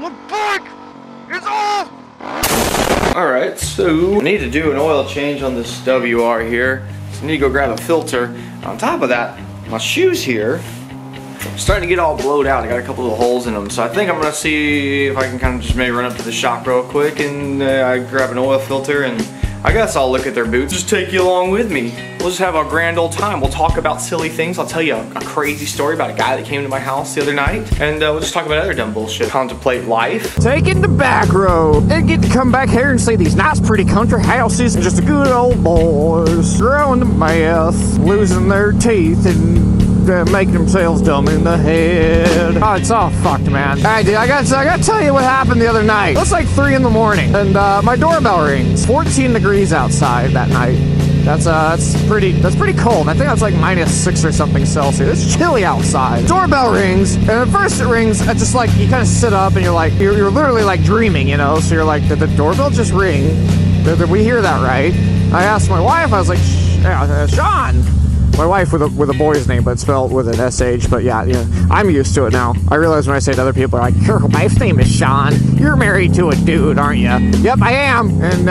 My bike is off! Alright, so I need to do an oil change on this WR here. So I need to go grab a filter. On top of that, my shoes here are starting to get all blowed out. I got a couple little holes in them. So I think I'm gonna see if I can kind of just maybe run up to the shop real quick and I grab an oil filter, and I guess I'll look at their boots. Just take you along with me. We'll just have a grand old time. We'll talk about silly things. I'll tell you a crazy story about a guy that came to my house the other night. And we'll just talk about other dumb bullshit. Contemplate life. Taking the back road. And get to come back here and see these nice pretty country houses. Just a good old boys. Growing the meth. Losing their teeth and make themselves dumb in the head. Oh, it's all fucked, man. Alright, dude, I gotta tell you what happened the other night. It's like 3 in the morning, and my doorbell rings. 14 degrees outside that night. That's pretty cold. I think that's like -6 or something Celsius. It's chilly outside. Doorbell rings, and at first it rings, it's just like you kind of sit up and you're like, you're literally like dreaming, you know? So you're like, did the doorbell just ring? Did we hear that right? I asked my wife, I was like, Sean. My wife with a boy's name, but spelled with an SH, but yeah, I'm used to it now. I realize when I say to other people, like, your wife's name is Sean. You're married to a dude, aren't you? Yep, I am. And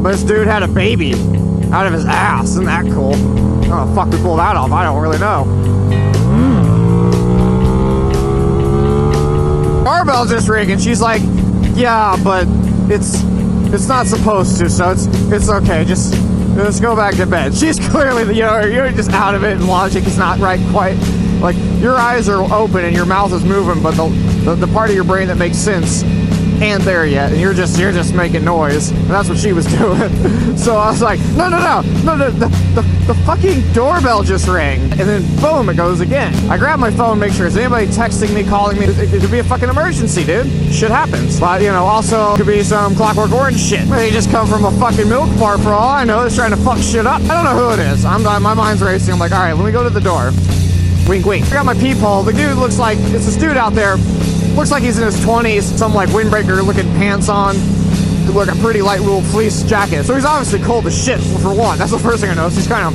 this dude had a baby out of his ass. Isn't that cool? Oh, fuck, we pulled that off. I don't really know. Doorbell just ringing. She's like, yeah, but it's not supposed to, so it's okay. Just go back to bed. She's clearly, you're just out of it, and logic is not right quite. Like, your eyes are open and your mouth is moving, but the part of your brain that makes sense ain't there yet, and you're just making noise. And that's what she was doing. So I was like, no, the fucking doorbell just rang. And then boom, it goes again. I grab my phone, make sure, is anybody texting me, calling me? It could be a fucking emergency, dude. Shit happens. But, also could be some Clockwork Orange shit. They just come from a fucking milk bar for all I know. It's trying to fuck shit up. I don't know who it is. My mind's racing. I'm like, all right, let me go to the door. Wink, wink. I got my peephole. The dude looks like, it's this dude out there. Looks like he's in his 20s, some like windbreaker looking pants on, like a pretty light wool fleece jacket. So he's obviously cold as shit, for one. That's the first thing I noticed. He's kind of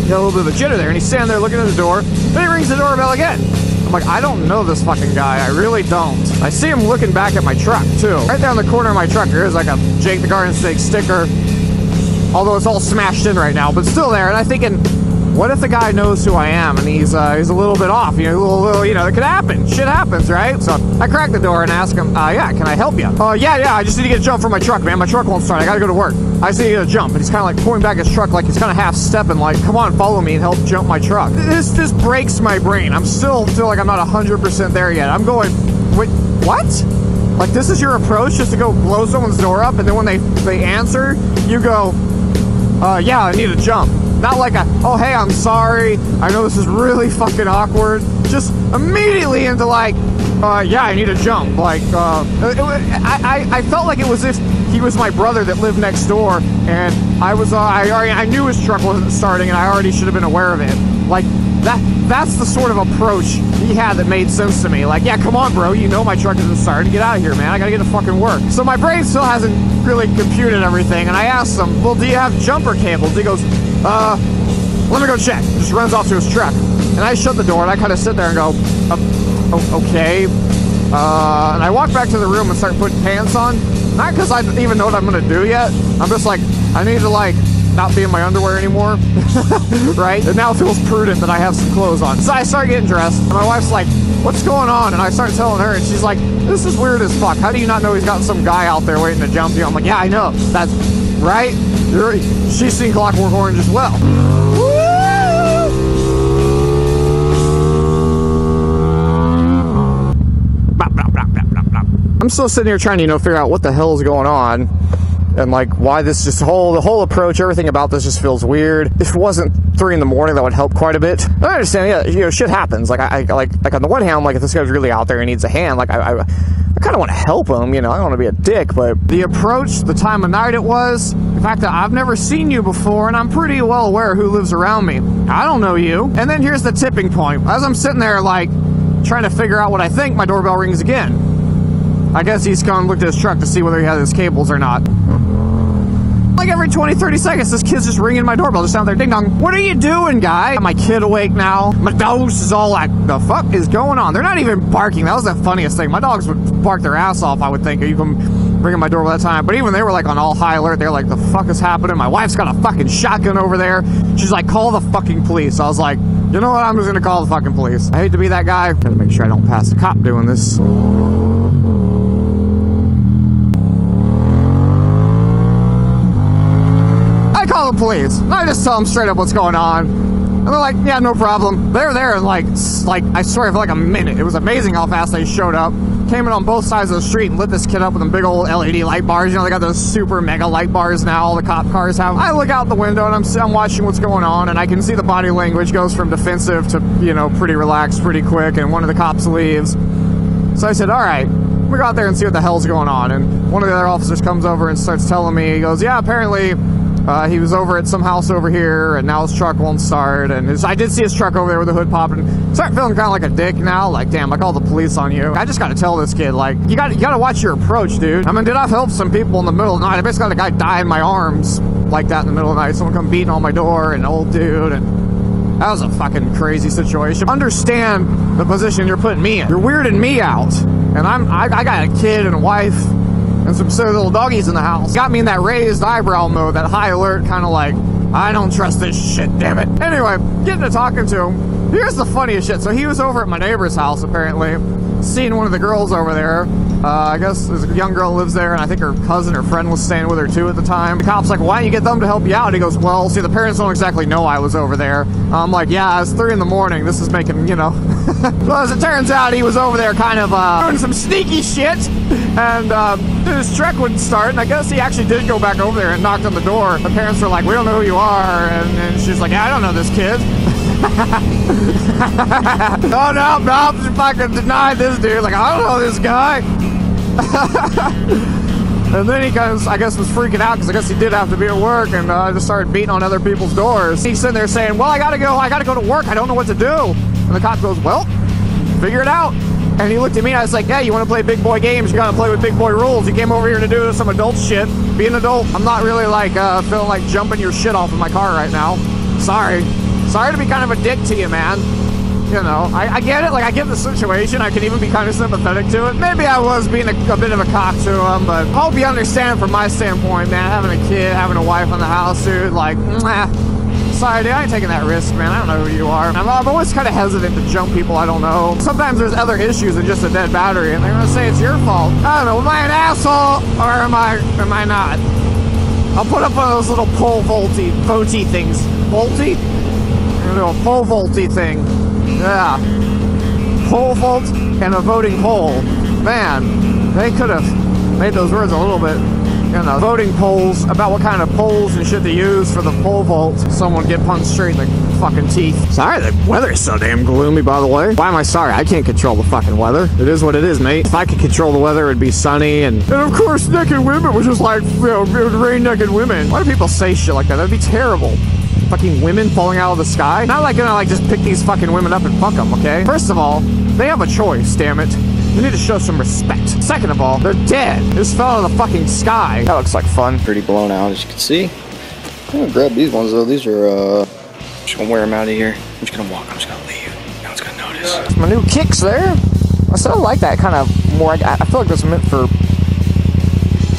got a little bit of a jitter there, and he's standing there looking at the door. Then he rings the doorbell again. I'm like, I don't know this fucking guy. I really don't. I see him looking back at my truck, too. Right down the corner of my truck, there is like a Jake the Garden Snake sticker. Although it's all smashed in right now, but still there. And I'm thinking, what if the guy knows who I am and he's a little bit off? A little, it could happen. Shit happens, right? So I crack the door and ask him, yeah, can I help you? Yeah, I just need to get a jump from my truck, man. My truck won't start. I gotta go to work. I see you get a jump, and he's kind of like pulling back his truck, like he's kind of half stepping, like, come on, follow me and help jump my truck. This breaks my brain. I'm still feel like I'm not 100% there yet. I'm going, wait, what? Like, this is your approach, just to go blow someone's door up, and then when they answer, you go, yeah, I need a jump. Not like oh, hey, I'm sorry. I know this is really fucking awkward. Just immediately into like, yeah, I need a jump. Like, I felt like it was if he was my brother that lived next door, and I knew his truck wasn't starting, and I already should have been aware of it. Like, that's the sort of approach he had that made sense to me. Like, yeah, come on, bro, you know my truck isn't starting. Get out of here, man. I gotta get to fucking work. So my brain still hasn't really computed everything, and I asked him, well, do you have jumper cables? He goes, let me go check. Just runs off to his truck. And I shut the door, and I kind of sit there and go, okay. And I walk back to the room and start putting pants on. Not because I even know what I'm gonna do yet. I'm just like, I need to like, not be in my underwear anymore, right? It now feels prudent that I have some clothes on. So I start getting dressed, and my wife's like, what's going on? And I start telling her, and she's like, this is weird as fuck. How do you not know he's got some guy out there waiting to jump you? I'm like, yeah, I know. That's right. She's seen Clockwork Orange as well. I'm still sitting here trying to, figure out what the hell is going on. And like why this the whole approach, everything about this just feels weird. If it wasn't 3 in the morning, that would help quite a bit. I understand, yeah, shit happens. Like I on the one hand, I'm like, if this guy's really out there and needs a hand, like I kind of want to help him, I don't want to be a dick, but the approach, the time of night it was, the fact that I've never seen you before, and I'm pretty well aware who lives around me. I don't know you. And then here's the tipping point. As I'm sitting there, like, trying to figure out what I think, my doorbell rings again. I guess he's gone and looked at his truck to see whether he has his cables or not. like every 20, 30 seconds, this kid's just ringing my doorbell, just down there, ding dong. What are you doing, guy? My kid awake now. My dogs is all like, the fuck is going on? They're not even barking. That was the funniest thing. My dogs would bark their ass off, I would think. You come ringing my doorbell that time. But even they were like on all high alert. They're like, the fuck is happening? My wife's got a fucking shotgun over there. She's like, call the fucking police. I was like, you know what? I'm just gonna call the fucking police. I hate to be that guy. Gotta make sure I don't pass a cop doing this. I call the police. I just tell them straight up what's going on. And they're like, yeah, no problem. They're there in like I swear for like a minute. It was amazing how fast they showed up. Came in on both sides of the street and lit this kid up with them big old LED light bars. You know, they got those super mega light bars now, all the cop cars have. I look out the window and I'm watching what's going on, and I can see the body language goes from defensive to, you know, pretty relaxed pretty quick, and one of the cops leaves. So I said, all right, we go out there and see what the hell's going on. And one of the other officers comes over and starts telling me, he goes, yeah, apparently he was over at some house over here, and now his truck won't start. And I did see his truck over there with the hood popping. Start feeling kind of like a dick now. Like, damn, I called the police on you. I just got to tell this kid, like, you got to watch your approach, dude. I mean, dude, I've helped some people in the middle of the night. I basically had a guy die in my arms like that in the middle of the night. Someone come beating on my door, an old dude, and that was a fucking crazy situation. Understand the position you're putting me in. You're weirding me out, and I got a kid and a wife and some silly little doggies in the house. Got me in that raised eyebrow mode, that high alert kind of like, I don't trust this shit, damn it. Anyway, getting to talking to him. Here's the funniest shit. So he was over at my neighbor's house, apparently, seeing one of the girls over there. I guess there's a young girl who lives there, and I think her cousin or friend was staying with her too at the time. The cop's like, why don't you get them to help you out? He goes, well, see, the parents don't exactly know I was over there. I'm like, yeah, it's 3 in the morning. This is making, you know. Well, as it turns out, he was over there kind of doing some sneaky shit, and his truck wouldn't start, and I guess he actually did go back over there and knocked on the door. The parents were like, we don't know who you are, and she's like, yeah, I don't know this kid. No, she fucking denied this dude. Like, I don't know this guy. And then he kind of, I guess, was freaking out because I guess he did have to be at work, and just started beating on other people's doors. He's sitting there saying, well, I gotta go to work. I don't know what to do. And the cop goes, well, figure it out. And he looked at me and I was like, yeah, you want to play big boy games, you gotta play with big boy rules. You came over here to do some adult shit. Be an adult. I'm not really like feeling like jumping your shit off of my car right now. Sorry to be kind of a dick to you, man. You know, I get it. Like, I get the situation. I can even be kind of sympathetic to it. Maybe I was being a bit of a cock to him, but I hope you understand from my standpoint, man. Having a kid, having a wife in the house, dude, like, sorry, dude, I ain't taking that risk, man. I don't know who you are. I'm always kind of hesitant to jump people I don't know. Sometimes there's other issues than just a dead battery, and they're gonna say it's your fault. I don't know, am I an asshole, or am I not? I'll put up one of those little pole volty things. Volty? A little pole volty thing. Yeah. Pole vault and a voting poll. Man, they could have made those words a little bit, you know, voting polls about what kind of polls and shit to use for the pole vault. Someone get punched straight in the fucking teeth. Sorry, the weather's so damn gloomy, by the way. Why am I sorry? I can't control the fucking weather. It is what it is, mate. If I could control the weather, it'd be sunny, and of course, naked women was just like, you know, it would rain naked women. Why do people say shit like that? That'd be terrible. Fucking women falling out of the sky? Not like gonna like just pick these fucking women up and fuck them, okay? First of all, they have a choice, damn it. You need to show some respect. Second of all, they're dead. Just fell out of the fucking sky. That looks like fun. Pretty blown out, as you can see. I'm gonna grab these ones though. These are, I'm just gonna wear them out of here. I'm just gonna walk, I'm just gonna leave. No one's gonna notice. My new kicks there. I still like that kind of more, I feel like that's meant for,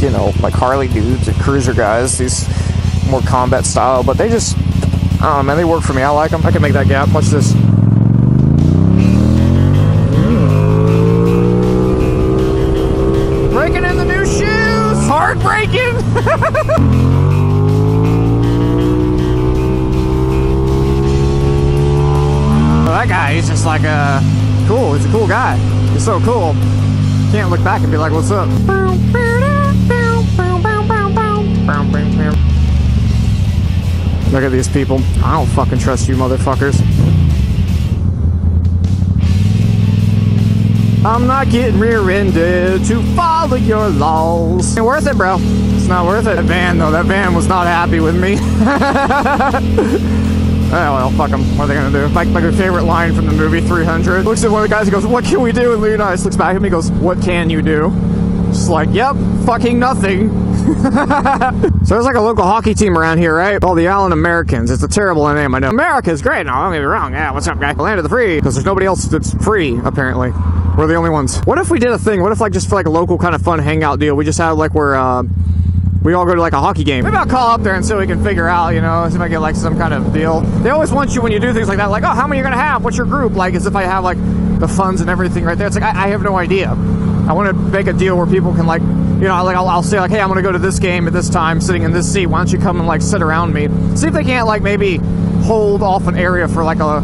you know, like Harley dudes and cruiser guys. These more combat style, but they just, I don't know, man, they work for me. I like them. I can make that gap. Watch this. Breaking in the new shoes! Hard breaking! Well, that guy, he's just like, cool. He's a cool guy. He's so cool. Can't look back and be like, what's up? Look at these people. I don't fucking trust you motherfuckers. I'm not getting rear-ended to follow your laws. Ain't worth it, bro. It's not worth it. That van, though, that van was not happy with me. Oh, well, fuck them. What are they gonna do? Like my favorite line from the movie 300. Looks at one of the guys and goes, what can we do? And Leonidas looks back at me and goes, what can you do? Just like, yep, fucking nothing. So there's like a local hockey team around here, right? Called the Allen Americans. It's a terrible name, I know. America's great. No, don't get me wrong. Yeah, what's up, guy? Land of the free. Because there's nobody else that's free, apparently. We're the only ones. What if we did a thing? What if, like, just for like a local kind of fun hangout deal, we just have like where we all go to like a hockey game? Maybe I'll call up there and see what we can figure out, you know, see if I get like some kind of deal. They always want you when you do things like that, like, oh, how many are you gonna have? What's your group? Like, as if I have like the funds and everything right there. It's like, I have no idea. I want to make a deal where people can, like, you know, like I'll say like, hey, I'm gonna go to this game at this time, sitting in this seat. Why don't you come and like sit around me? See if they can't like maybe hold off an area for like a,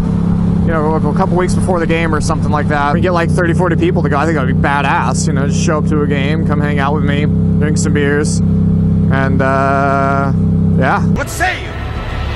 you know, a couple weeks before the game or something like that. We get like 30, 40 people to go. I think that would be badass. You know, just show up to a game, come hang out with me, drink some beers, and yeah. What say you?